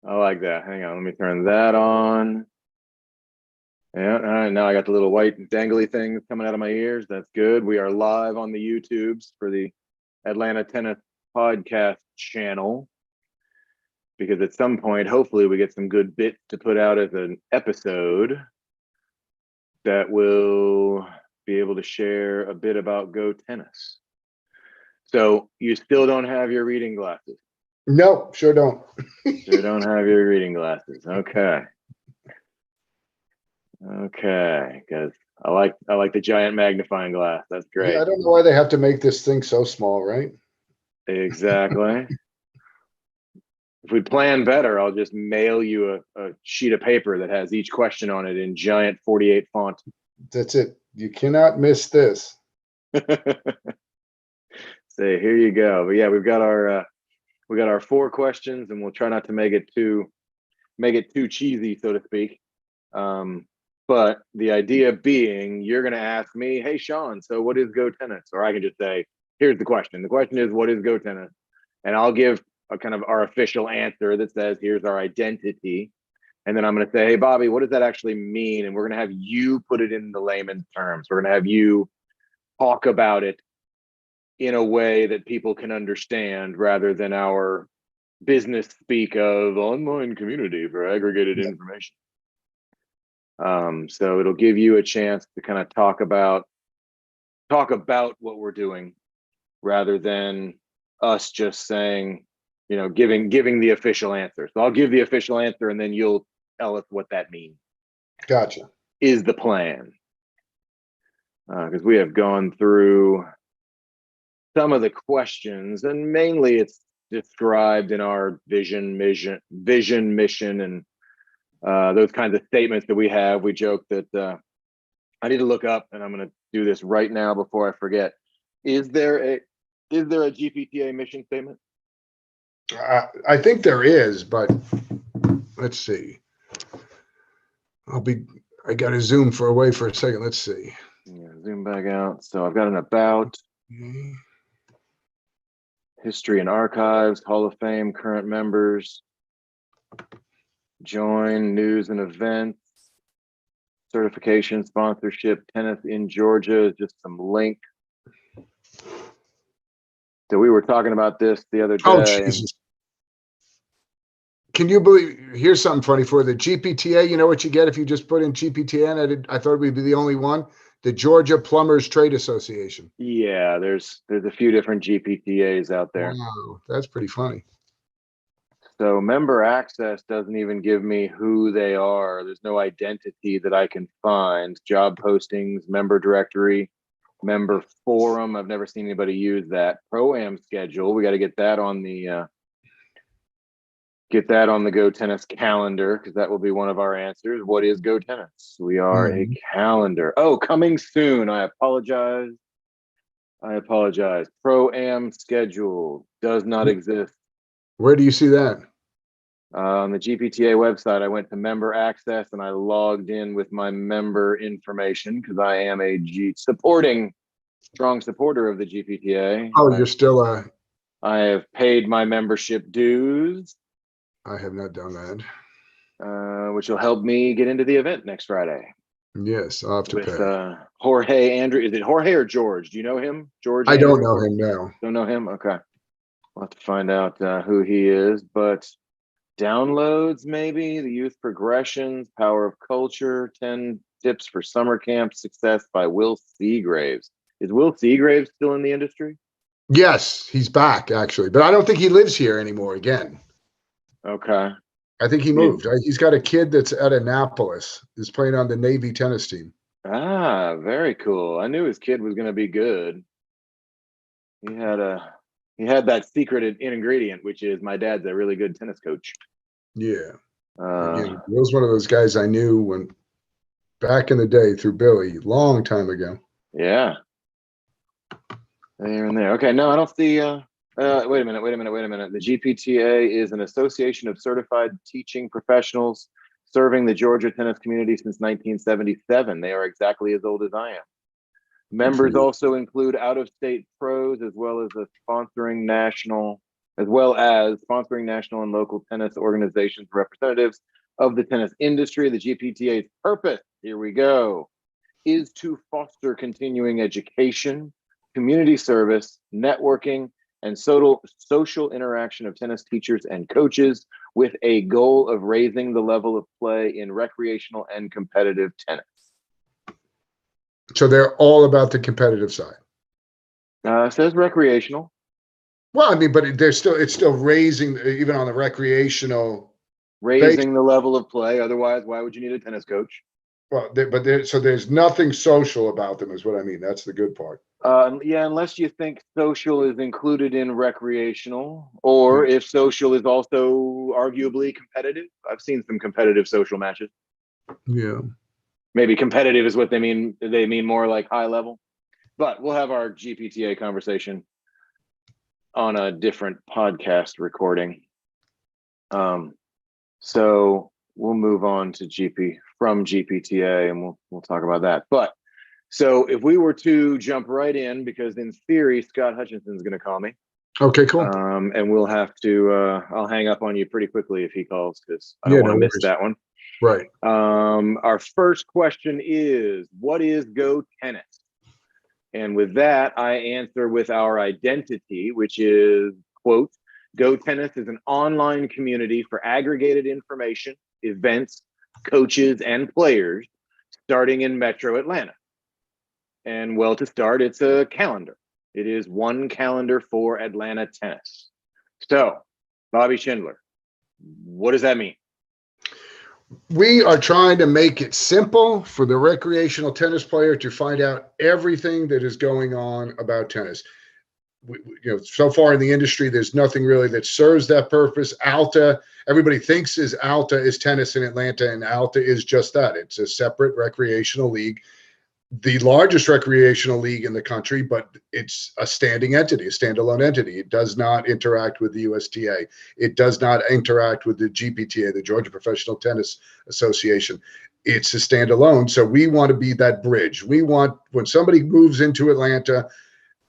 I like that. Hang on, let me turn that on. Yeah, all right, now I got the little white dangly things coming out of my ears. That's good. We are live on the YouTubes for the Atlanta Tennis Podcast channel because at some point, hopefully, we get some good bits to put out as an episode that will be able to share a bit about GoTennis. So you still don't have your reading glasses? No, sure don't. Sure don't have your reading glasses. Okay. Okay, because I like the giant magnifying glass. That's great. Yeah, I don't know why they have to make this thing so small, right? Exactly. If we plan better, I'll just mail you a sheet of paper that has each question on it in giant 48 font. That's it. You cannot miss this. Say, here you go. But yeah, we got our 4 questions, and we'll try not to make it too cheesy, so to speak. But the idea being, you're going to ask me, hey, Shaun, so what is GoTennis? Or I can just say, here's the question. The question is, what is GoTennis? And I'll give a kind of our official answer that says, here's our identity. And then I'm going to say, hey, Bobby, what does that actually mean? And we're going to have you put it in the layman's terms. We're going to have you talk about it in a way that people can understand rather than our business speak of online community for aggregated information. So it'll give you a chance to kind of talk about what we're doing rather than us just saying, giving the official answer. So I'll give the official answer and then you'll tell us what that means. Gotcha. Is the plan. Because we have gone through some of the questions, and mainly it's described in our vision, mission, and those kinds of statements that we have. We joke that I need to look up, and I'm going to do this right now before I forget. Is there a GPTA mission statement? I think there is, but let's see. I got to zoom away for a second. Let's see. Yeah, zoom back out. So I've got an about, history and archives, Hall of Fame, current members, join, news and events, certification, sponsorship, tennis in Georgia is just some link. So we were talking about this the other day. Oh, Jesus. Can you believe, here's something funny for the GPTA. You know what you get if you just put in GPTA? And I thought we'd be the only one. The Georgia Plumbers Trade Association. Yeah, there's a few different GPTAs out there. Wow, that's pretty funny. So member access doesn't even give me who they are. There's no identity that I can find. Job postings, member directory, member forum. I've never seen anybody use that. Pro-Am schedule. We got to get that on the GoTennis calendar, because that will be one of our answers. What is GoTennis? We are a calendar. Oh, coming soon. I apologize. Pro-Am schedule does not exist. Where do you see that? On the GPTA website, I went to member access and I logged in with my member information because I am a strong supporter of the GPTA. Oh, you're still I have paid my membership dues. I have not done that. Which will help me get into the event next Friday. Yes, I'll have to pay. Jorge Andrew. Is it Jorge or George? Do you know him? George? I don't know him now. Don't know him? Okay. We'll have to find out who he is. But downloads, maybe, the youth progressions, power of culture, 10 tips for summer camp success by Will Seagraves. Is Will Seagraves still in the industry? Yes, he's back, actually. But I don't think he lives here anymore again. Okay. I think he moved. He's got a kid that's at Annapolis, is playing on the Navy tennis team. Ah, very cool. I knew his kid was going to be good. He had that secret ingredient, which is my dad's a really good tennis coach. Yeah. Again, he was one of those guys I knew when back in the day through Billy, long time ago. Yeah. There and there. Okay, no, I don't see wait a minute. The GPTA is an association of certified teaching professionals serving the Georgia tennis community since 1977. They are exactly as old as I am. Members also include out-of-state pros as well as a sponsoring national as well as sponsoring national and local tennis organizations, representatives of the tennis industry. The GPTA's purpose, here we go, is to foster continuing education, community service, networking, and social interaction of tennis teachers and coaches with a goal of raising the level of play in recreational and competitive tennis. So they're all about the competitive side. Says recreational. Well, I mean, but it's still raising, even on the recreational. Raising the level of play. Otherwise, why would you need a tennis coach? Well, so there's nothing social about them, is what I mean. That's the good part. Yeah, unless you think social is included in recreational, or if social is also arguably competitive. I've seen some competitive social matches. Yeah. Maybe competitive is what they mean. They mean more like high level. But we'll have our GPTA conversation on a different podcast recording. So we'll move on to from GPTA, and we'll talk about that. But so if we were to jump right in, because in theory, Scott Hutchinson's going to call me. Okay, cool. And we'll have to, I'll hang up on you pretty quickly if he calls, because I don't want to miss that one. Right. Our first question is, what is GoTennis? And with that, I answer with our identity, which is, quote, GoTennis is an online community for aggregated information, events, coaches, and players starting in Metro Atlanta. And well, to start, it's a calendar. It is one calendar for Atlanta tennis. So, Bobby Schindler, what does that mean? We are trying to make it simple for the recreational tennis player to find out everything that is going on about tennis. So far in the industry, there's nothing really that serves that purpose. Alta, everybody thinks Alta is tennis in Atlanta, and Alta is just that. It's a separate recreational league, the largest recreational league in the country, but it's a standing entity, a standalone entity. It does not interact with the USTA. It does not interact with the GPTA, the Georgia Professional Tennis Association. It's a standalone. So we want to be that bridge. We want, when somebody moves into Atlanta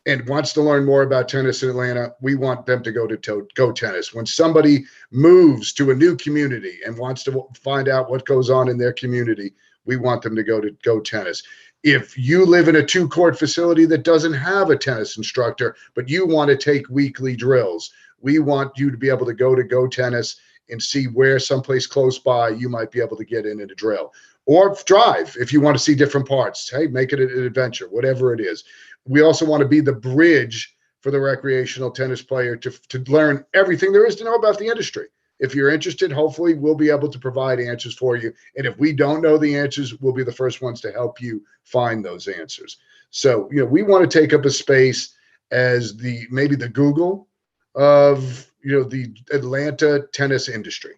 and wants to learn more about tennis in Atlanta, we want them to go to GoTennis. When somebody moves to a new community and wants to find out what goes on in their community, we want them to go to GoTennis. If you live in a 2-court facility that doesn't have a tennis instructor, but you want to take weekly drills, we want you to be able to go to GoTennis and see where someplace close by you might be able to get in a drill. Or drive if you want to see different parts. Hey, make it an adventure, whatever it is. We also want to be the bridge for the recreational tennis player to learn everything there is to know about the industry. If you're interested, hopefully we'll be able to provide answers for you. And if we don't know the answers, we'll be the first ones to help you find those answers. So, we want to take up a space as maybe the Google of, the Atlanta tennis industry.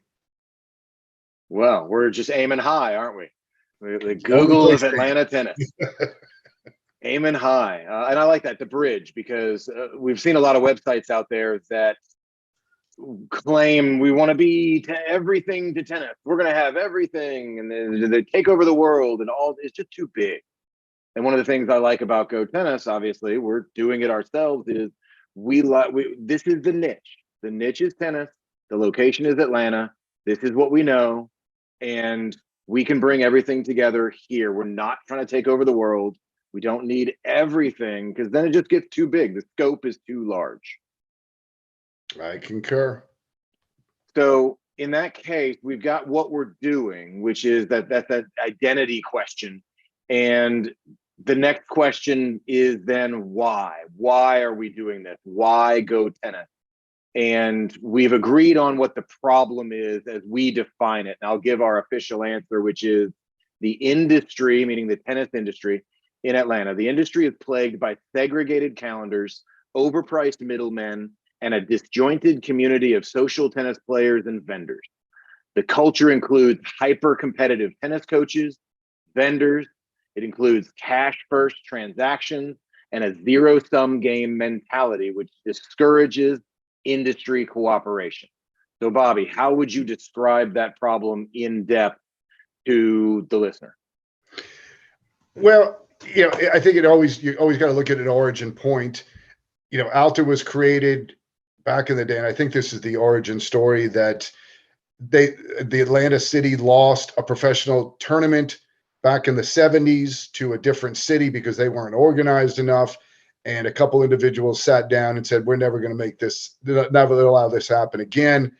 Well, we're just aiming high, aren't we? The Google of Atlanta tennis. Aiming high. And I like that, the bridge, because we've seen a lot of websites out there that claim we want to be to everything to tennis. We're going to have everything, and they take over the world, and all. It's just too big. And one of the things I like about GoTennis, obviously, we're doing it ourselves, is this is the niche. The niche is tennis. The location is Atlanta. This is what we know, and we can bring everything together here. We're not trying to take over the world. We don't need everything, because then it just gets too big. The scope is too large. I concur. So in that case, we've got what we're doing, which is that identity question. And the next question is then why? Why are we doing this? Why GoTennis? And we've agreed on what the problem is as we define it. And I'll give our official answer, which is the industry, meaning the tennis industry in Atlanta. The industry is plagued by segregated calendars, overpriced middlemen, and a disjointed community of social tennis players and vendors. The culture includes hyper-competitive tennis coaches, vendors. It includes cash-first transactions and a zero-sum game mentality, which discourages industry cooperation. So, Bobby, how would you describe that problem in depth to the listener? Well, I think you always got to look at an origin point. Alta was created back in the day, and I think this is the origin story, that the Atlanta City lost a professional tournament back in the 70s to a different city because they weren't organized enough. And a couple individuals sat down and said, we're never going to make this, never allow this happen again.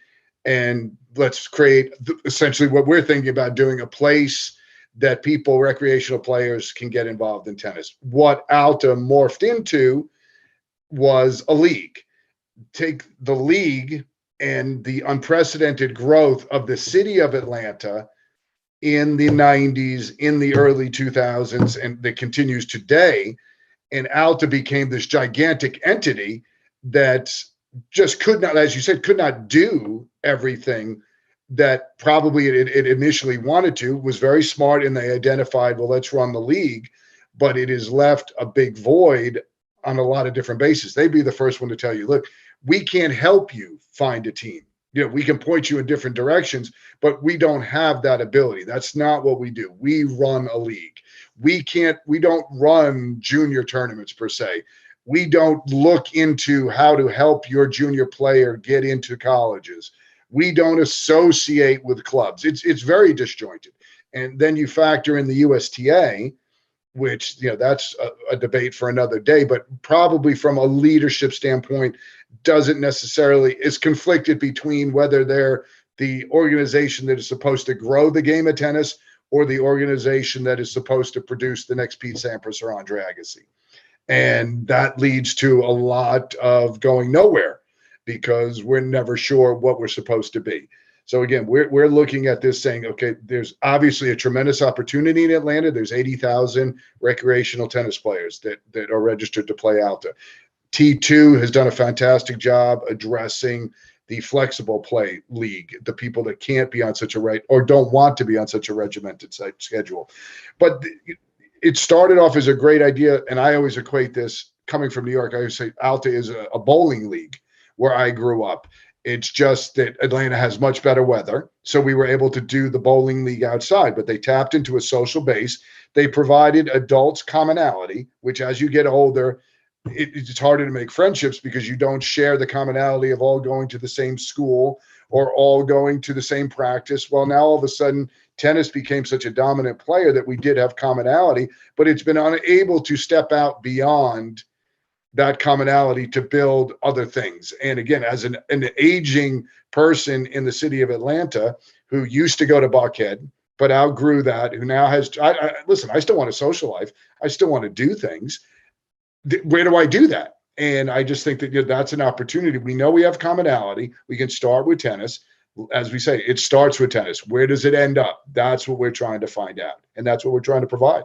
And let's create essentially what we're thinking about doing, a place that people, recreational players, can get involved in tennis. What Alta morphed into was a league. Take the league and the unprecedented growth of the city of Atlanta in the 90s, in the early 2000s, and that continues today. And Alta became this gigantic entity that just could not, as you said, could not do everything that probably it initially wanted to. Was very smart, and they identified, well, let's run the league, but it has left a big void on a lot of different bases. They'd be the first one to tell you, look, we can't help you find a team. We can point you in different directions, but we don't have that ability. That's not what we do. We run a league. We don't run junior tournaments per se. We don't look into how to help your junior player get into colleges. We don't associate with clubs. It's very disjointed. And then you factor in the USTA, which, that's a debate for another day, but probably from a leadership standpoint, doesn't necessarily, is conflicted between whether they're the organization that is supposed to grow the game of tennis or the organization that is supposed to produce the next Pete Sampras or Andre Agassi. And that leads to a lot of going nowhere because we're never sure what we're supposed to be. So again, we're looking at this saying, okay, there's obviously a tremendous opportunity in Atlanta. There's 80,000 recreational tennis players that are registered to play Alta. T2 has done a fantastic job addressing the flexible play league, the people that can't be on such a or don't want to be on such a regimented schedule. But it started off as a great idea, and I always equate this, coming from New York, I always say Alta is a bowling league where I grew up. It's just that Atlanta has much better weather, so we were able to do the bowling league outside, but they tapped into a social base. They provided adults commonality, which as you get older, it's harder to make friendships because you don't share the commonality of all going to the same school or all going to the same practice. Well, now all of a sudden, tennis became such a dominant player that we did have commonality, but it's been unable to step out beyond that commonality to build other things. And again, as an aging person in the city of Atlanta who used to go to Buckhead, but outgrew that, who now has, listen, I still want a social life. I still want to do things. Where do I do that? And I just think that that's an opportunity. We know we have commonality. We can start with tennis. As we say, it starts with tennis. Where does it end up? That's what we're trying to find out. And that's what we're trying to provide.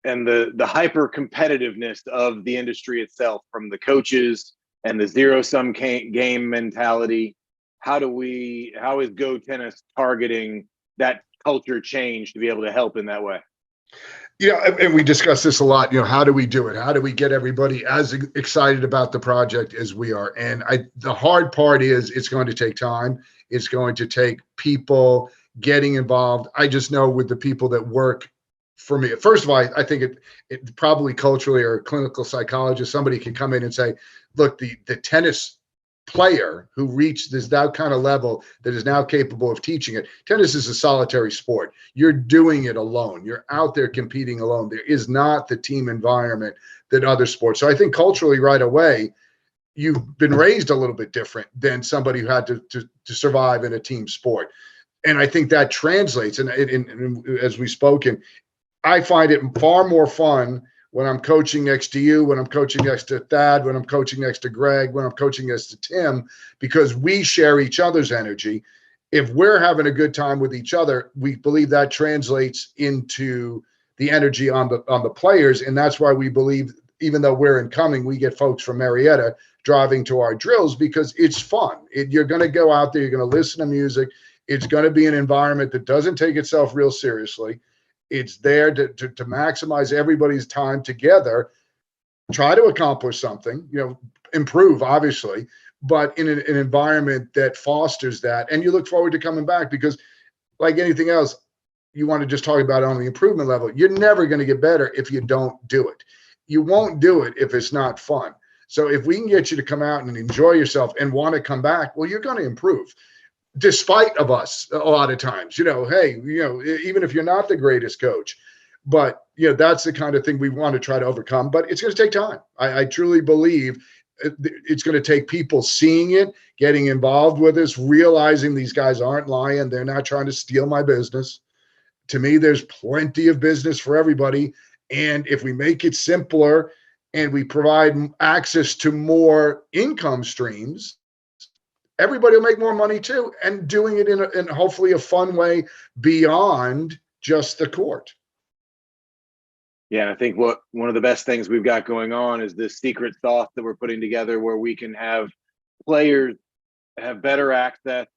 And the hyper competitiveness of the industry itself, from the coaches and the zero-sum game mentality. How is GoTennis targeting that culture change to be able to help in that way? And we discuss this a lot. How do we do it? How do we get everybody as excited about the project as we are? And the hard part is it's going to take time. It's going to take people getting involved. I just know with the people that work for me, first of all, I think it probably culturally, or a clinical psychologist, somebody can come in and say, look, the tennis player who reached that kind of level that is now capable of teaching it. Tennis is a solitary sport. You're doing it alone. You're out there competing alone. There is not the team environment that other sports. So I think culturally right away, you've been raised a little bit different than somebody who had to survive in a team sport. And I think that translates. And as we've spoken, I find it far more fun when I'm coaching next to you, when I'm coaching next to Thad, when I'm coaching next to Greg, when I'm coaching next to Tim, because we share each other's energy. If we're having a good time with each other, we believe that translates into the energy on the players. And that's why we believe, even though we're incoming, we get folks from Marietta driving to our drills because it's fun. You're going to go out there, you're going to listen to music. It's going to be an environment that doesn't take itself real seriously. It's there to maximize everybody's time together, try to accomplish something, improve, obviously, but in an environment that fosters that. And you look forward to coming back because, like anything else, you want to just talk about it on the improvement level. You're never going to get better if you don't do it. You won't do it if it's not fun. So if we can get you to come out and enjoy yourself and want to come back, well, you're going to improve despite of us a lot of times. Hey, even if you're not the greatest coach, but that's the kind of thing we want to try to overcome, but it's going to take time. I truly believe it's going to take people seeing it, getting involved with us, realizing these guys aren't lying. They're not trying to steal my business. To me, there's plenty of business for everybody. And if we make it simpler and we provide access to more income streams, everybody will make more money too, and doing it in hopefully a fun way beyond just the court. Yeah, I think one of the best things we've got going on is this secret sauce that we're putting together, where we can have players have better access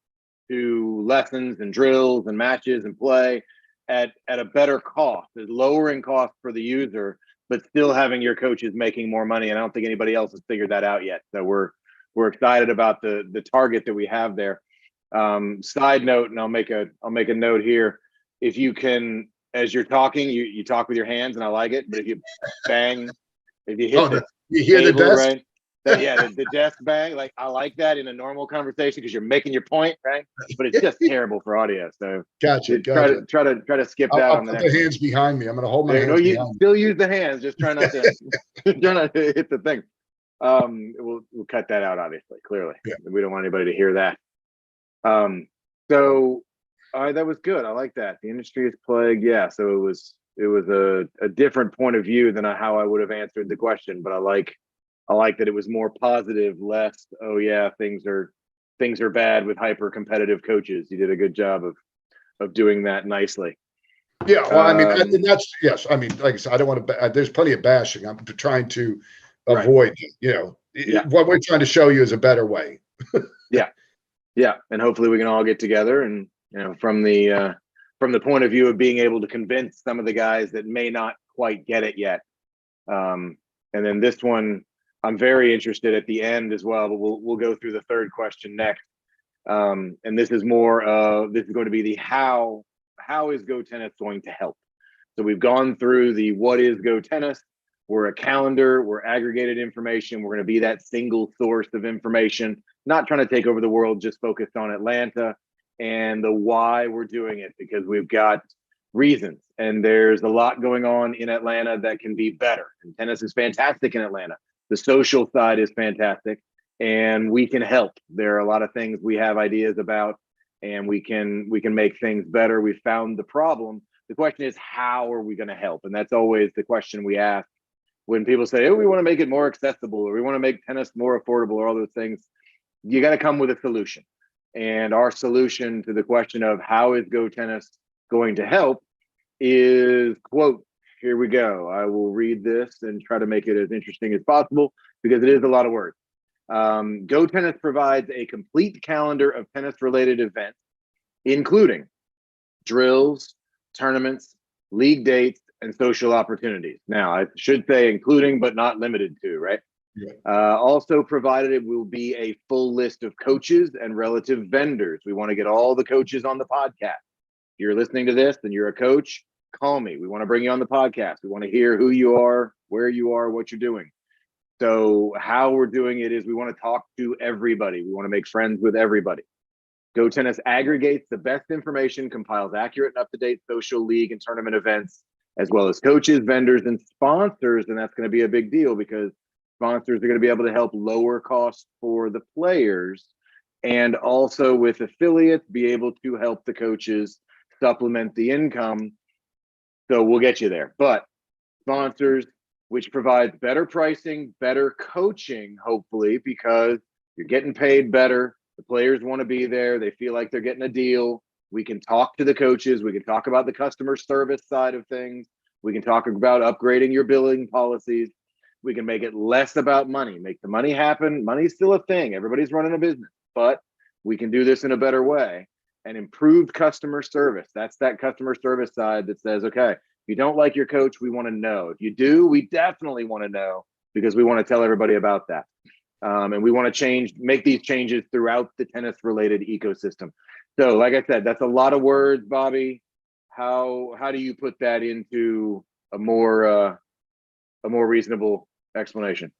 to lessons and drills and matches and play at a better cost. It's lowering cost for the user, but still having your coaches making more money. And I don't think anybody else has figured that out yet. So we're excited about the target that we have there. Side note, and I'll make a note here. If you can, as you're talking, you talk with your hands, and I like it. But if you hit you hear table, the desk, right? The desk bang, like I like that in a normal conversation because you're making your point, right? But it's just terrible for audio. So gotcha. Try to skip that I'll on the put next the hands behind me. I'm going to hold my hands No, you behind still use the hands. Just try not to try not to hit the thing. We'll cut that out, obviously. Clearly, Yeah. We don't want anybody to hear that. So that was good. I like that. The industry is plagued. Yeah. So it was a different point of view than how I would have answered the question. But I like that it was more positive, less, oh yeah, things are bad with hyper competitive coaches. You did a good job of doing that nicely. Yeah, well, I mean, and that's, yes. I mean, like I said, I don't want to. There's plenty of bashing. I'm trying to avoid. Yeah. What we're trying to show you is a better way. Yeah, and hopefully we can all get together and from the point of view of being able to convince some of the guys that may not quite get it yet. And then this one, I'm very interested at the end as well. But we'll go through the third question next. And this is more. This is going to be the how. How is GoTennis going to help? So we've gone through the what is GoTennis. We're a calendar. We're aggregated information. We're going to be that single source of information. Not trying to take over the world, just focused on Atlanta and the why we're doing it, because we've got reasons. And there's a lot going on in Atlanta that can be better. And tennis is fantastic in Atlanta. The social side is fantastic, and we can help. There are a lot of things we have ideas about, and we can make things better. We found the problem. The question is, how are we going to help? And that's always the question we ask when people say, oh, we want to make it more accessible, or we want to make tennis more affordable, or all those things. You got to come with a solution. And our solution to the question of how is GoTennis going to help is, quote, here we go. I will read this and try to make it as interesting as possible because it is a lot of words. GoTennis provides a complete calendar of tennis-related events, including drills, tournaments, league dates, and social opportunities. Now, I should say including, but not limited to, right? Yeah. Also provided it will be a full list of coaches and relative vendors. We want to get all the coaches on the podcast. If you're listening to this and you're a coach, call me. We want to bring you on the podcast. We want to hear who you are, where you are, what you're doing. So how we're doing it is we want to talk to everybody. We want to make friends with everybody. GoTennis aggregates the best information, compiles accurate and up-to-date social, league, and tournament events, as well as coaches, vendors, and sponsors. And that's going to be a big deal because sponsors are going to be able to help lower costs for the players, and also with affiliates be able to help the coaches supplement the income. So we'll get you there. But sponsors, which provides better pricing, better coaching, hopefully, because you're getting paid better. The players want to be there. They feel like they're getting a deal. We can talk to the coaches. We can talk about the customer service side of things. We can talk about upgrading your billing policies. We can make it less about money, make the money happen. Money's still a thing. Everybody's running a business, but we can do this in a better way. And improved customer service. That's that customer service side that says, okay, if you don't like your coach, we want to know. If you do, we definitely want to know because we want to tell everybody about that. And we want to make these changes throughout the tennis-related ecosystem. So, like I said, that's a lot of words, Bobby. How do you put that into a more reasonable explanation?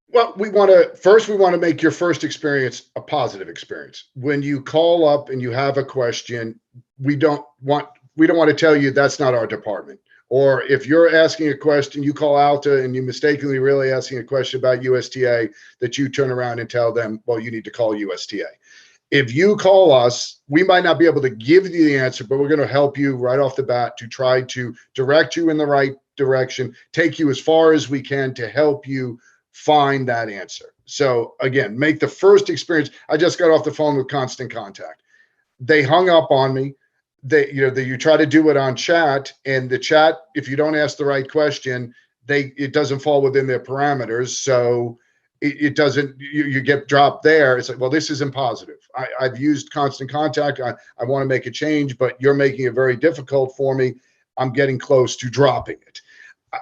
Well, we want to make your first experience a positive experience. When you call up and you have a question, we don't want we don't want to tell you that's not our department. Or if you're asking a question, you call Alta and you mistakenly really asking a question about USTA, that you turn around and tell them, well, you need to call USTA. If you call us, we might not be able to give you the answer, but we're going to help you right off the bat to try to direct you in the right direction, take you as far as we can to help you find that answer. So again, make the first experience. I just got off the phone with Constant Contact. They hung up on me. You try to do it on chat, and the chat, if you don't ask the right question, it doesn't fall within their parameters. So it doesn't, you get dropped there. It's like, well, this isn't positive. I've used Constant Contact. I want to make a change, but you're making it very difficult for me. I'm getting close to dropping it.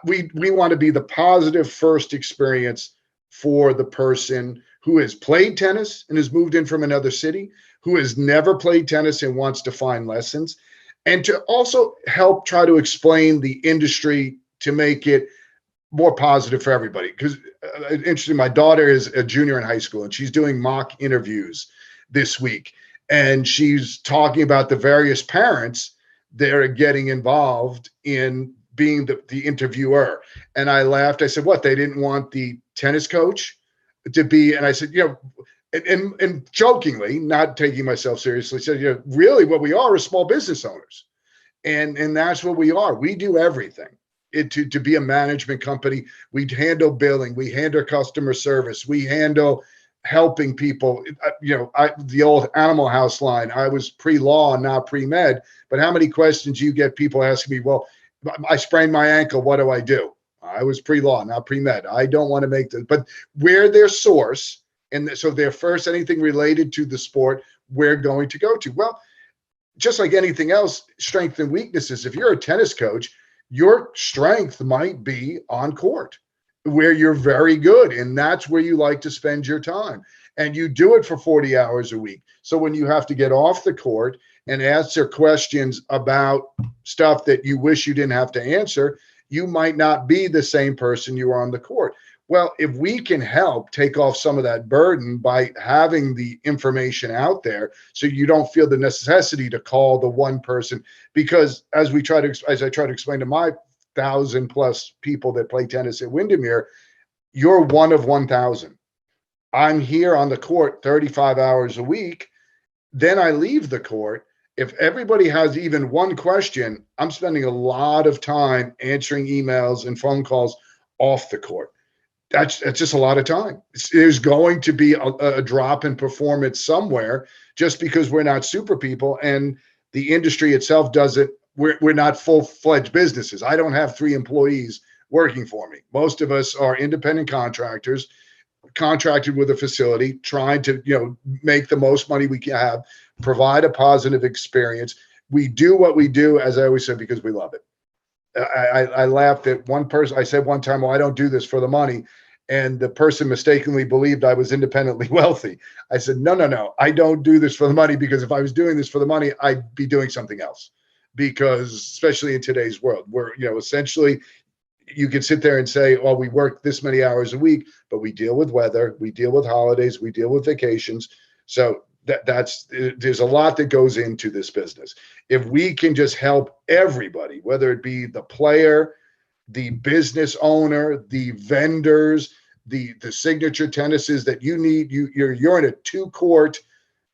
We want to be the positive first experience for the person who has played tennis and has moved in from another city, who has never played tennis and wants to find lessons, and to also help try to explain the industry to make it more positive for everybody. Because interesting, my daughter is a junior in high school and she's doing mock interviews this week, and she's talking about the various parents that are getting involved in being the interviewer. And I laughed. I said, what, they didn't want the tennis coach to be? And I said, and jokingly, not taking myself seriously, said, really what we are is small business owners. And that's what we are. We do everything. To be a management company, we handle billing, we handle customer service, we handle helping people. The old Animal House line, I was pre-law, not pre-med, but how many questions you get people asking me, well, I sprained my ankle, what do I do? I was pre-law, not pre-med. I don't want to make this, but where their source, and so their first, anything related to the sport, we're going to go to. Well, just like anything else, strengths and weaknesses. If you're a tennis coach, your strength might be on court, where you're very good, and that's where you like to spend your time. And you do it for 40 hours a week. So when you have to get off the court and answer questions about stuff that you wish you didn't have to answer, you might not be the same person you are on the court. Well, if we can help take off some of that burden by having the information out there, so you don't feel the necessity to call the one person, because as I try to explain to my 1,000+ people that play tennis at Windermere, you're one of 1,000. I'm here on the court 35 hours a week. Then I leave the court. If everybody has even one question, I'm spending a lot of time answering emails and phone calls off the court. That's just a lot of time. There's going to be a drop in performance somewhere, just because we're not super people, and the industry itself doesn't. We're not full-fledged businesses. I don't have 3 employees working for me. Most of us are independent contractors, contracted with a facility, trying to make the most money we can have, provide a positive experience. We do what we do, as I always said, because we love it. I laughed at one person. I said one time, well, I don't do this for the money. And the person mistakenly believed I was independently wealthy. I said, no. I don't do this for the money, because if I was doing this for the money, I'd be doing something else. Because especially in today's world, where, essentially you can sit there and say, oh, we work this many hours a week, but we deal with weather, we deal with holidays, we deal with vacations. So there's a lot that goes into this business. If we can just help everybody, whether it be the player, the business owner, the vendors, the signature tennises that you need, you're in a 2-court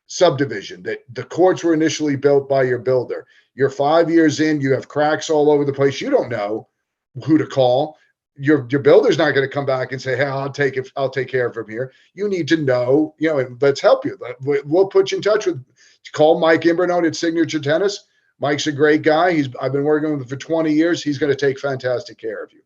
subdivision that the courts were initially built by your builder. You're 5 years in, you have cracks all over the place. You don't know who to call. Your builder's not going to come back and say, hey, I'll take care of it from here. You need to know, and let's help you. We'll put you in touch with, call Mike Imbernone at Signature Tennis. Mike's a great guy. I've been working with him for 20 years. He's going to take fantastic care of you.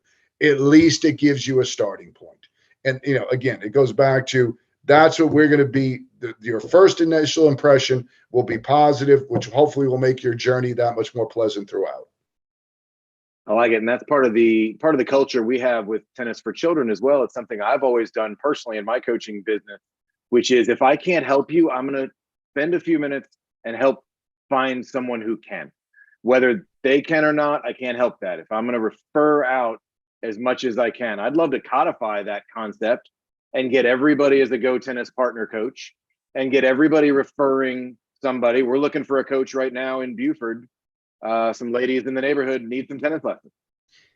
At least it gives you a starting point. And, again, it goes back to, that's what we're going to be. Your first initial impression will be positive, which hopefully will make your journey that much more pleasant throughout. I like it. And that's part of the culture we have with Tennis for Children as well. It's something I've always done personally in my coaching business, which is, if I can't help you, I'm going to spend a few minutes and help find someone who can. Whether they can or not, I can't help that. If I'm going to refer out as much as I can, I'd love to codify that concept and get everybody as a GoTennis partner coach and get everybody referring somebody. We're looking for a coach right now in Buford. Some ladies in the neighborhood need some tennis lessons.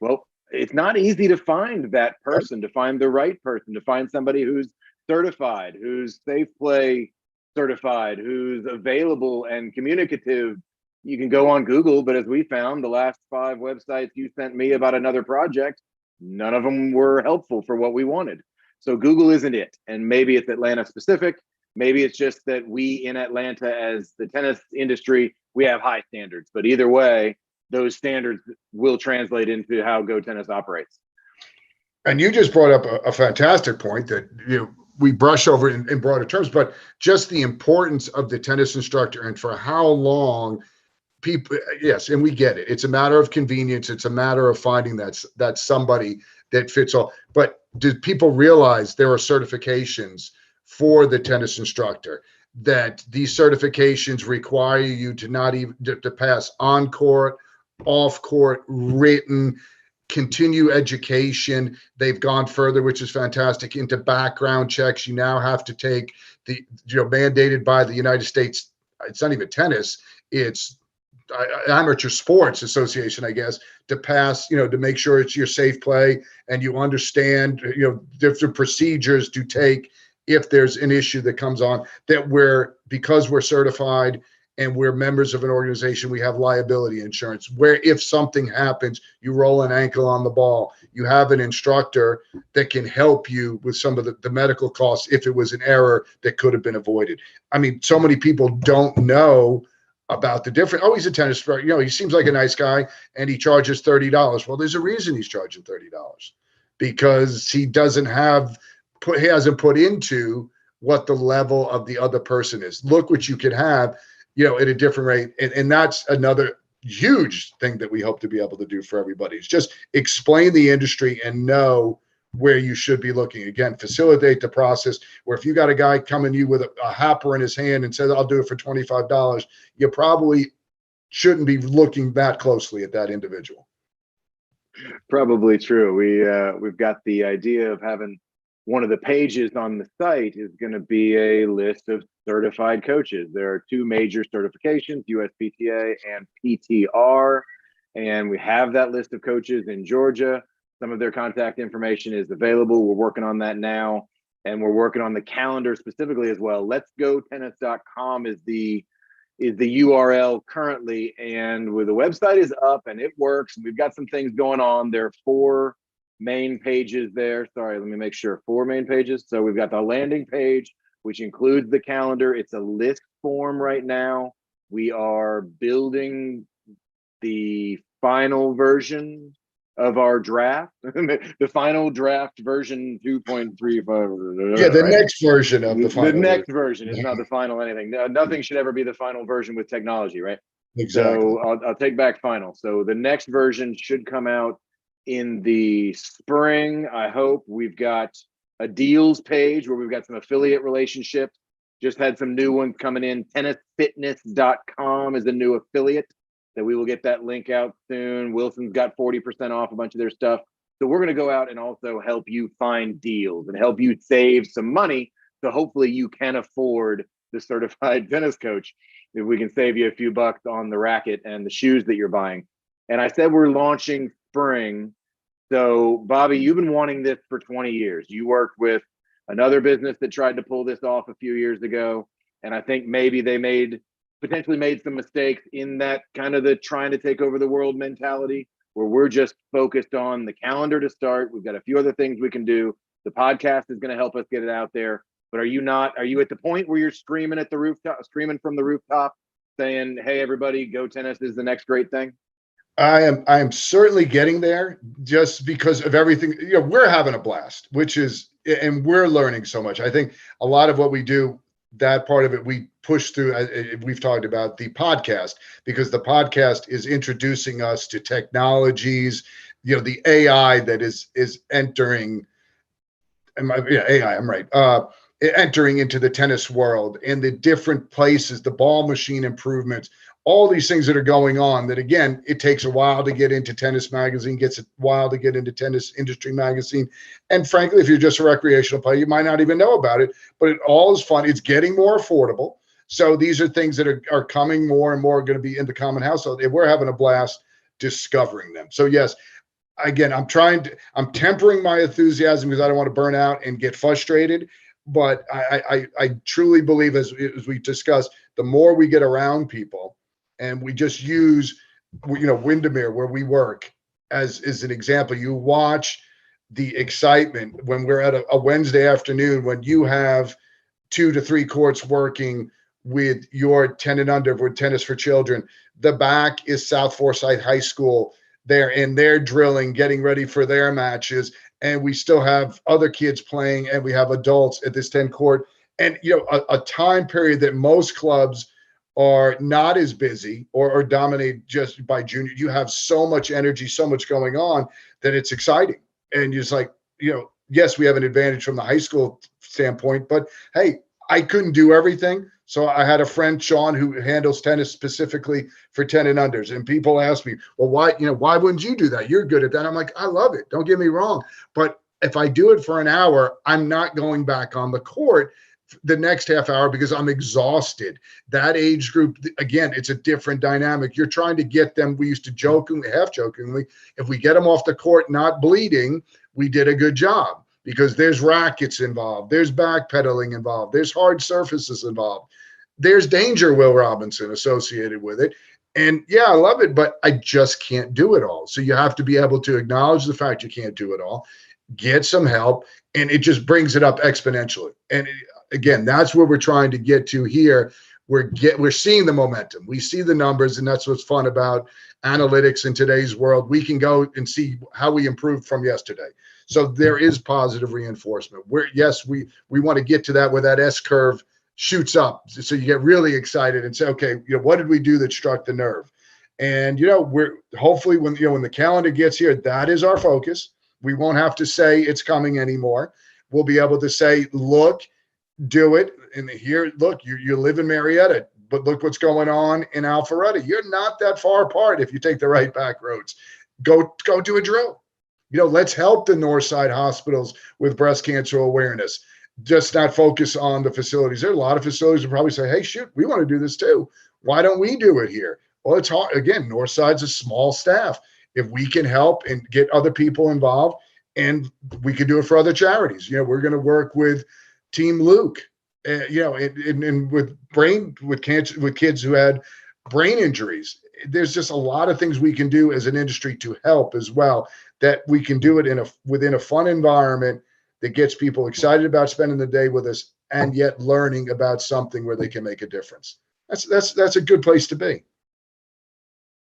Well, it's not easy to find that person, to find the right person, to find somebody who's certified, who's safe play certified, who's available and communicative. You can go on Google, but as we found, the last 5 websites you sent me about another project, none of them were helpful for what we wanted. So Google isn't it. And maybe it's Atlanta specific. Maybe it's just that we in Atlanta, as the tennis industry, we have high standards. But either way, those standards will translate into how GoTennis operates. And you just brought up a fantastic point that we brush over in broader terms, but just the importance of the tennis instructor and for how long people, yes, and we get it. It's a matter of convenience. It's a matter of finding that somebody that fits all. But do people realize there are certifications for the tennis instructor, that these certifications require you to not even to pass on court, off court, written, continue education. They've gone further, which is fantastic, into background checks. You now have to take the, mandated by the United States. It's not even tennis. It's Amateur Sports Association, I guess, to pass, to make sure it's your safe play and you understand, different procedures to take if there's an issue that comes on, that because we're certified and we're members of an organization, we have liability insurance, where if something happens, you roll an ankle on the ball, you have an instructor that can help you with some of the medical costs if it was an error that could have been avoided. I mean, so many people don't know about the difference. Oh, he's a tennis pro. He seems like a nice guy and he charges $30. Well, there's a reason he's charging $30, because he hasn't put into what the level of the other person is. Look what you could have, at a different rate. And that's another huge thing that we hope to be able to do for everybody, is just explain the industry and know where you should be looking. Again, facilitate the process, where if you got a guy coming to you with a hopper in his hand and says, I'll do it for $25, you probably shouldn't be looking that closely at that individual. Probably true. We've got the idea of having one of the pages on the site is going to be a list of certified coaches. There are 2 major certifications, USPTA and PTR, and we have that list of coaches in Georgia. Some of their contact information is available. We're working on that now, and we're working on the calendar specifically as well. Let'sGoTennis.com is the URL currently, and the website is up and it works. We've got some things going on. There are 4 main pages there. Sorry, let me make sure. 4 main pages. So we've got the landing page, which includes the calendar. It's a list form right now. We are building the final version of our draft, the final draft version 2.35. Yeah, the next version of the final. The next version is not the final anything. Nothing should ever be the final version with technology, right? Exactly. So I'll take back final. So the next version should come out in the spring. I hope. We've got a deals page where we've got some affiliate relationships. Just had some new ones coming in. Tennisfitness.com is a new affiliate that we will get that link out soon. Wilson's got 40% off a bunch of their stuff. So we're going to go out and also help you find deals and help you save some money. So hopefully you can afford the certified tennis coach, if we can save you a few bucks on the racket and the shoes that you're buying. And I said we're launching spring. So Bobby, you've been wanting this for 20 years. You worked with another business that tried to pull this off a few years ago. And I think maybe they potentially made some mistakes in that kind of the trying to take over the world mentality, where we're just focused on the calendar to start. We've got a few other things we can do. The podcast is going to help us get it out there. But are you at the point where you're screaming from the rooftop saying, hey, everybody, GoTennis is the next great thing? I am certainly getting there, just because of everything. We're having a blast, and we're learning so much. I think a lot of what we do, that part of it, we push through. We've talked about the podcast, because the podcast is introducing us to technologies, the AI that is entering. AI, I'm right. entering into the tennis world and the different places, the ball machine improvements, all these things that are going on that, again, it takes a while to get into Tennis Magazine, gets a while to get into Tennis Industry Magazine. And frankly, if you're just a recreational player, you might not even know about it, but it all is fun. It's getting more affordable. So these are things that are coming more and more, going to be in the common household. And we're having a blast discovering them. So yes, again, I'm tempering my enthusiasm because I don't want to burn out and get frustrated. But I truly believe, as we discussed, the more we get around people, and we just use, Windermere, where we work, as an example. You watch the excitement when we're at a Wednesday afternoon, when you have 2 to 3 courts working with your 10 and under with Tennis for Children. The back is South Forsyth High School. They're in their drilling, getting ready for their matches. And we still have other kids playing, and we have adults at this 10 court. And, a time period that most clubs are not as busy or dominated just by junior. You have so much energy, so much going on, that it's exciting. And you're just like, yes, we have an advantage from the high school standpoint, but hey, I couldn't do everything. So I had a friend, Shaun, who handles tennis specifically for 10 and unders. And people ask me, well, why wouldn't you do that? You're good at that. I'm like, I love it. Don't get me wrong. But if I do it for an hour, I'm not going back on the court the next half hour because I'm exhausted. That age group, again, it's a different dynamic. You're trying to get them. We used to half jokingly, if we get them off the court not bleeding, we did a good job, because there's rackets involved, there's backpedaling involved, there's hard surfaces involved, there's danger, Will Robinson, associated with it. And yeah, I love it, but I just can't do it all. So you have to be able to acknowledge the fact you can't do it all, get some help, and it just brings it up exponentially. And again, that's where we're trying to get to here. We're seeing the momentum. We see the numbers, and that's what's fun about analytics in today's world. We can go and see how we improved from yesterday. So there is positive reinforcement. We want to get to that, where that S curve shoots up. So you get really excited and say, okay, what did we do that struck the nerve? And, we're hopefully when the calendar gets here, that is our focus. We won't have to say it's coming anymore. We'll be able to say, look, do it. And here, look, you live in Marietta, but look what's going on in Alpharetta. You're not that far apart if you take the right back roads. Go do a drill. Let's help the Northside hospitals with breast cancer awareness. Just not focus on the facilities. There are a lot of facilities that probably say, hey, shoot, we want to do this too. Why don't we do it here? Well, it's hard. Again, Northside's a small staff. If we can help and get other people involved, and we can do it for other charities. We're going to work with Team Luke, and with kids who had brain injuries. There's just a lot of things we can do as an industry to help as well, that we can do it within a fun environment that gets people excited about spending the day with us, and yet learning about something where they can make a difference. That's a good place to be.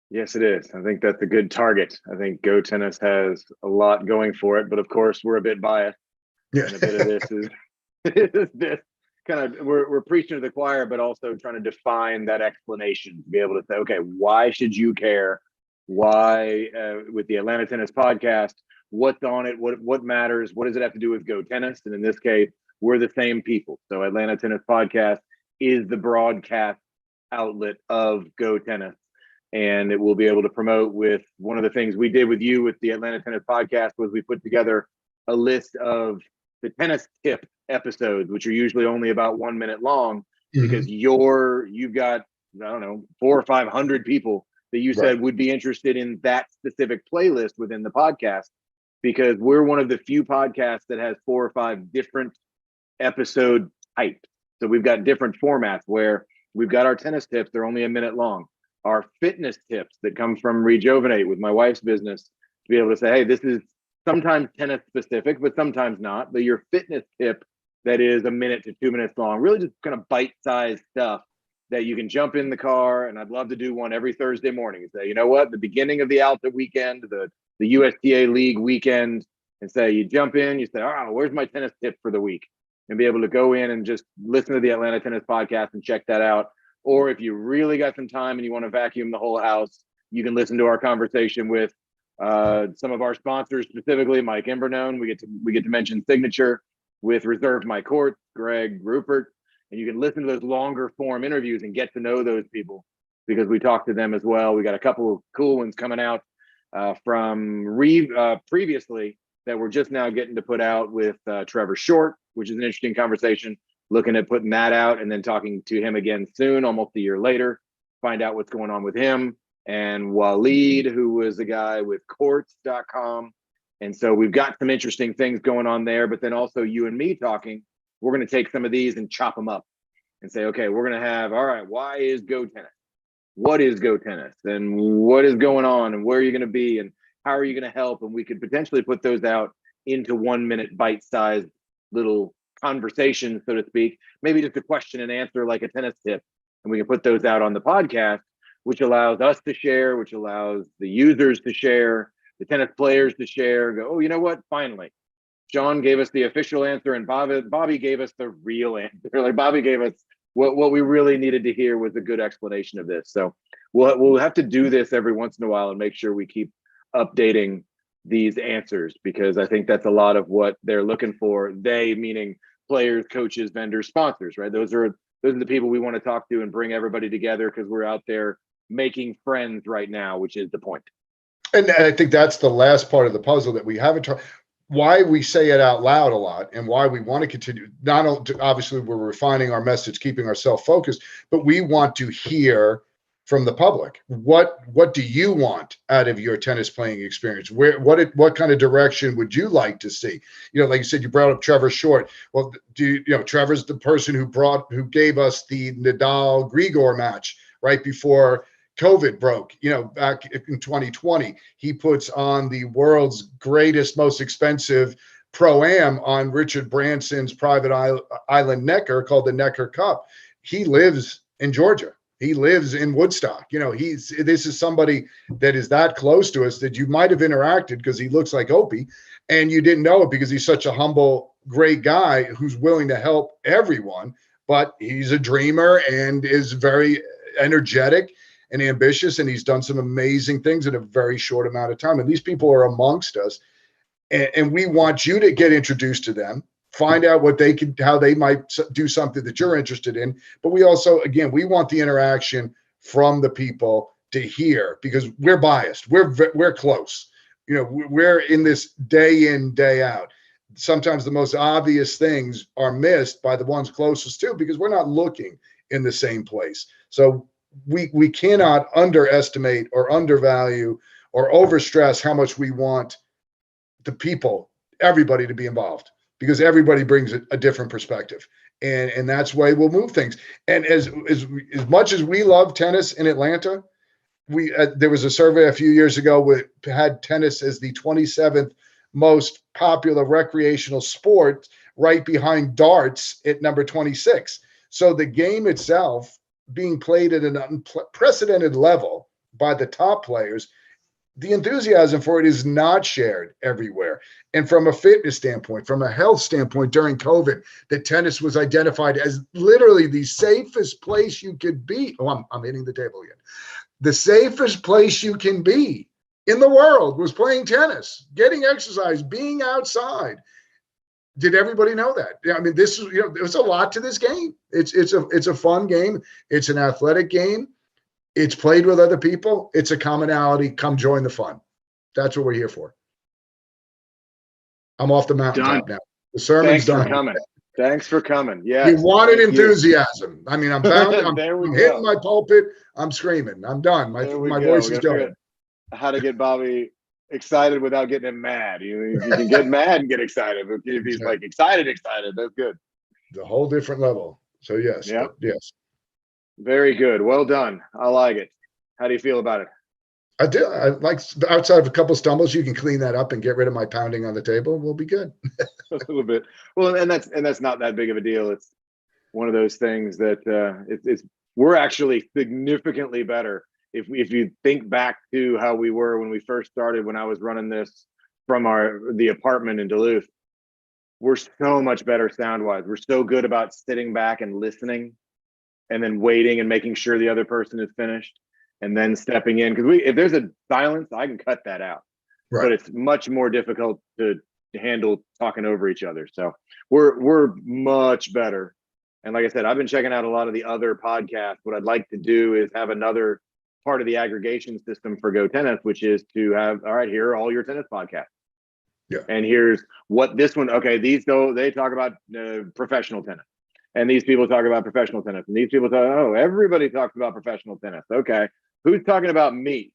Yes, it is. I think that's a good target. I think GoTennis has a lot going for it, but of course we're a bit biased. Yeah. And a bit of this is this kind of, we're preaching to the choir, but also trying to define that explanation to be able to say, okay, why should you care? Why, with the Atlanta Tennis Podcast, what's on it? What matters? What does it have to do with GoTennis? And in this case, we're the same people. So Atlanta Tennis Podcast is the broadcast outlet of GoTennis. And it will be able to promote with one of the things we did with you with the Atlanta Tennis Podcast was we put together a list of the tennis tip episodes, which are usually only about 1 minute long, because you've got, I don't know, 400 or 500 people that you said would be interested in that specific playlist within the podcast, because we're one of the few podcasts that has 4 or 5 different episode types. So we've got different formats where we've got our tennis tips. They're only 1 minute long. Our fitness tips that come from Rejuvenate with my wife's business, to be able to say, hey, this is sometimes tennis specific, but sometimes not. But your fitness tip that is 1 minute to 2 minutes long, really just kind of bite-sized stuff that you can jump in the car. And I'd love to do one every Thursday morning and say, you know what, the beginning of the Alta weekend, the USTA League weekend, and say, you jump in, you say, oh, where's my tennis tip for the week? And be able to go in and just listen to the Atlanta Tennis Podcast and check that out. Or if you really got some time and you want to vacuum the whole house, you can listen to our conversation with some of our sponsors, specifically Mike Imbernone. We get to mention Signature with Reserve My Court, Greg, Rupert, and you can listen to those longer form interviews and get to know those people because we talked to them as well. We got a couple of cool ones coming out from previously that we're just now getting to put out with Trevor Short, which is an interesting conversation. Looking at putting that out and then talking to him again soon, almost a year later, find out what's going on with him. And Waleed, who was the guy with courts.com. And so we've got some interesting things going on there, but then also you and me talking, we're going to take some of these and chop them up and say, okay, we're going to have, all right, why is GoTennis? What is GoTennis? And what is going on? And where are you going to be? And how are you going to help? And we could potentially put those out into 1 minute bite-sized little conversation, so to speak, maybe just a question and answer like a tennis tip. And we can put those out on the podcast, which allows us to share, which allows the users to share, the tennis players to share, go, oh, you know what? Finally, Shaun gave us the official answer and Bobby gave us the real answer. Like Bobby gave us what we really needed to hear was a good explanation of this. So we'll have to do this every once in a while and make sure we keep updating these answers, because I think that's a lot of what they're looking for. They meaning players, coaches, vendors, sponsors, right? Those are the people we want to talk to and bring everybody together because we're out there making friends right now, which is the point. And I think that's the last part of the puzzle that we haven't talked. Why we say it out loud a lot and why we want to continue. Not only, obviously, we're refining our message, keeping ourselves focused, but we want to hear from the public. What do you want out of your tennis playing experience? What kind of direction would you like to see? You know, like you said, you brought up Trevor Short. Well, Trevor's the person who gave us the Nadal Grigor match right before COVID broke, back in 2020. He puts on the world's greatest, most expensive pro-am on Richard Branson's private island Necker called the Necker Cup. He lives in Georgia. He lives in Woodstock. This is somebody that is that close to us that you might have interacted because he looks like Opie and you didn't know it because he's such a humble, great guy who's willing to help everyone, but he's a dreamer and is very energetic and ambitious, and he's done some amazing things in a very short amount of time. And these people are amongst us, and we want you to get introduced to them, find out how they might do something that you're interested in. But we also, again, we want the interaction from the people to hear, because we're biased. We're close. We're in this day in, day out. Sometimes the most obvious things are missed by the ones closest to, because we're not looking in the same place. So we cannot underestimate or undervalue or overstress how much we want the people, everybody, to be involved, because everybody brings a different perspective, and that's why we'll move things. And as much as we love tennis in Atlanta, there was a survey a few years ago which had tennis as the 27th most popular recreational sport, right behind darts at number 26. So the game itself being played at an unprecedented level by the top players, the enthusiasm for it is not shared everywhere. And from a fitness standpoint, from a health standpoint, during COVID, that tennis was identified as literally the safest place you could be. Oh, I'm hitting the table again. The safest place you can be in the world was playing tennis, getting exercise, being outside. Did everybody know that? I mean, there's a lot to this game. It's a fun game. It's an athletic game. It's played with other people. It's a commonality. Come join the fun. That's what we're here for. I'm off the mountaintop now. The sermon's done. Thanks for coming. Yeah. You wanted enthusiasm. I mean, I'm bound. I'm hitting my pulpit. I'm screaming. I'm done. My voice is going. How to get Bobby excited without getting him mad. You can get mad and get excited. But if he's like excited, that's good. The whole different level. So yes. Yeah. Yes. Very good. Well done. I like it. How do you feel about it? I do. I like, outside of a couple stumbles, you can clean that up and get rid of my pounding on the table. We'll be good. A little bit. Well, and that's not that big of a deal. It's one of those things that we're actually significantly better. If you think back to how we were when we first started, when I was running this from the apartment in Duluth, we're so much better sound-wise. We're so good about sitting back and listening and then waiting and making sure the other person is finished and then stepping in. Because if there's a silence, I can cut that out. Right. But it's much more difficult to handle talking over each other. So we're much better. And like I said, I've been checking out a lot of the other podcasts. What I'd like to do is have another part of the aggregation system for GoTennis, which is to have, all right, here are all your tennis podcasts. Yeah. And here's what this one, okay, these go, they talk about professional tennis. And these people talk about professional tennis. And these people talk, oh, everybody talks about professional tennis. Okay. Who's talking about me?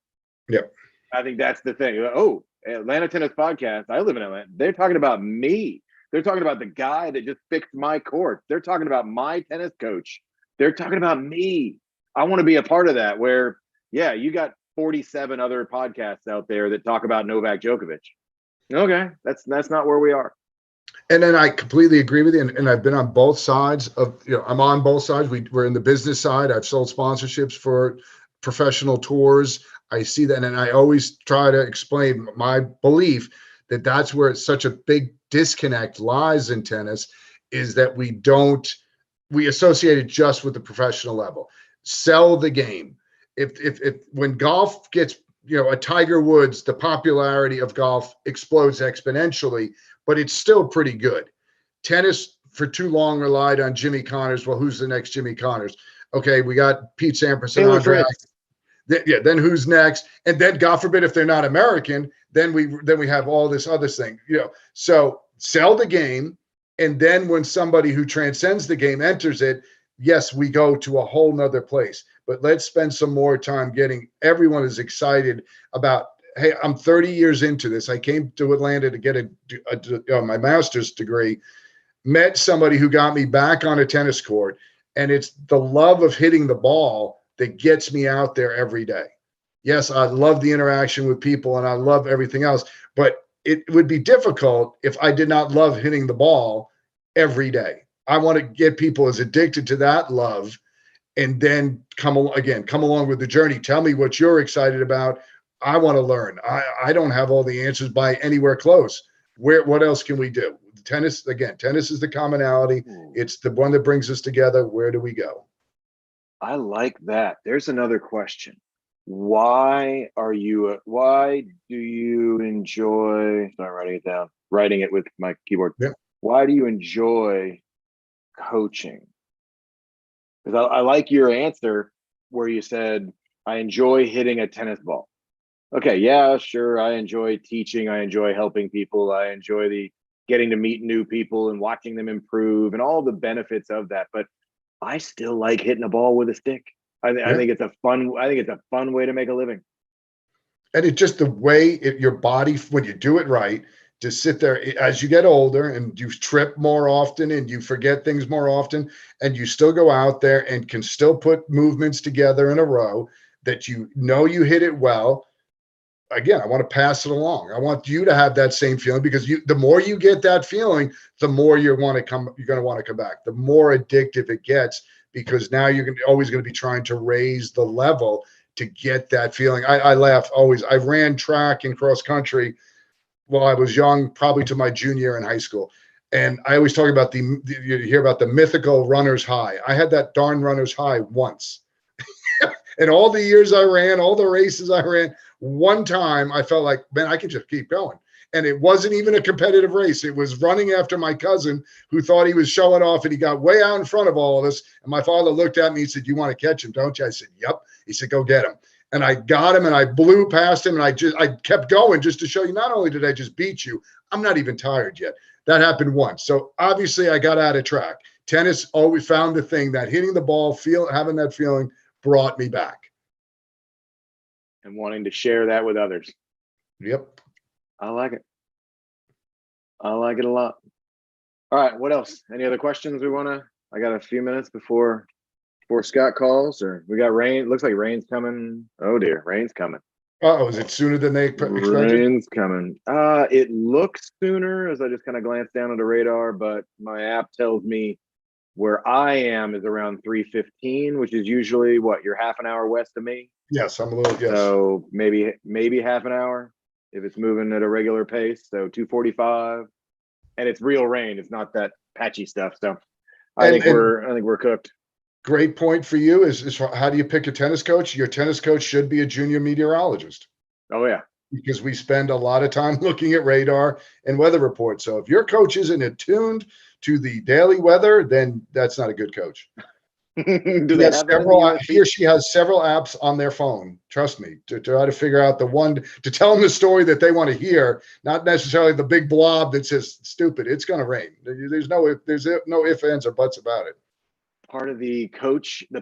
Yep. I think that's the thing. Oh, Atlanta Tennis Podcast. I live in Atlanta. They're talking about me. They're talking about the guy that just fixed my court. They're talking about my tennis coach. They're talking about me. I want to be a part of that where, yeah, you got 47 other podcasts out there that talk about Novak Djokovic. Okay, that's not where we are. And then I completely agree with you. And I've been on both sides of, I'm on both sides. We're in the business side. I've sold sponsorships for professional tours. I see that. And I always try to explain my belief that that's where it's such a big disconnect lies in tennis, is that we associate it just with the professional level. Sell the game. If when golf gets, a Tiger Woods, the popularity of golf explodes exponentially, but it's still pretty good. Tennis for too long relied on Jimmy Connors. Well, who's the next Jimmy Connors? Okay, we got Pete Sampras and Andre. Then who's next? And then, God forbid, if they're not American, then we have all this other thing. So sell the game, and then when somebody who transcends the game enters it, yes, we go to a whole nother place. But let's spend some more time getting everyone is excited about, hey, I'm 30 years into this. I came to Atlanta to get my master's degree, met somebody who got me back on a tennis court, and it's the love of hitting the ball that gets me out there every day. Yes, I love the interaction with people and I love everything else, but it would be difficult if I did not love hitting the ball every day. I want to get people as addicted to that love, and then come along with the journey. Tell me what you're excited about. I want to learn. I don't have all the answers by anywhere close. What else can we do? Tennis is the commonality. It's the one that brings us together. Where do we go? I like that. There's another question. Why do you enjoy, sorry, writing it down, writing it with my keyboard. Yeah. Why do you enjoy coaching? Because I like your answer where you said, I enjoy hitting a tennis ball. Okay, yeah, sure. I enjoy teaching. I enjoy helping people. I enjoy getting to meet new people and watching them improve and all the benefits of that. But I still like hitting a ball with a stick. I think it's a fun way to make a living. And it's just the way your body, when you do it right, to sit there as you get older and you trip more often and you forget things more often, and you still go out there and can still put movements together in a row that you hit it well. Again, I want to pass it along. I want you to have that same feeling, because the more you get that feeling, the more you're going to want to come back. The more addictive it gets, because now you're always going to be trying to raise the level to get that feeling. I laugh always. I ran track and cross country while I was young, probably to my junior year in high school. And I always talk about you hear about the mythical runner's high. I had that darn runner's high once. And all the years I ran, all the races I ran, one time I felt like, man, I can just keep going. And it wasn't even a competitive race. It was running after my cousin, who thought he was showing off, and he got way out in front of all of us. And my father looked at me and said, you want to catch him, don't you? I said, yep. He said, go get him. And I got him and I blew past him, and I kept going just to show you, not only did I just beat you, I'm not even tired yet. That happened once. So obviously I got out of track. Tennis always found the thing that hitting the ball, having that feeling brought me back. And wanting to share that with others. Yep. I like it. I like it a lot. All right. What else? Any other questions I got a few minutes before Scott calls, or we got rain. Looks like rain's coming. Oh dear. Rain's coming. Oh, is it sooner than they expected? Rain's coming. It looks sooner as I just kind of glanced down at the radar, but my app tells me where I am is around 3:15, which is usually what, you're half an hour west of me. Yes, I'm a little, yes. So maybe half an hour if it's moving at a regular pace. So 2:45, and it's real rain. It's not that patchy stuff. So I think we're cooked. Great point for you is how do you pick a tennis coach? Your tennis coach should be a junior meteorologist. Oh yeah, because we spend a lot of time looking at radar and weather reports. So if your coach isn't attuned to the daily weather, then that's not a good coach. Do they have that in the He or USB? she has several apps on their phone, trust me, to try to figure out the one to tell them the story that they want to hear, not necessarily the big blob that says stupid, it's going to rain. There's no ifs, ands, or buts about it. Part of the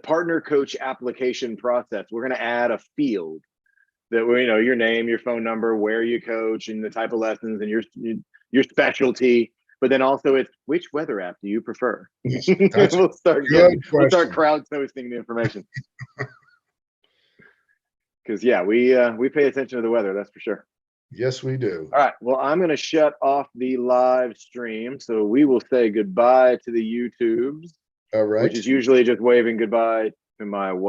partner coach application process, we're going to add a field that your name, your phone number, where you coach, and the type of lessons, and your specialty. But then also, it's which weather app do you prefer? That's we'll start crowdsourcing the information. Because we pay attention to the weather, that's for sure. Yes, we do. All right. Well, I'm going to shut off the live stream, so we will say goodbye to the YouTubes. All right. Which is usually just waving goodbye to my wife.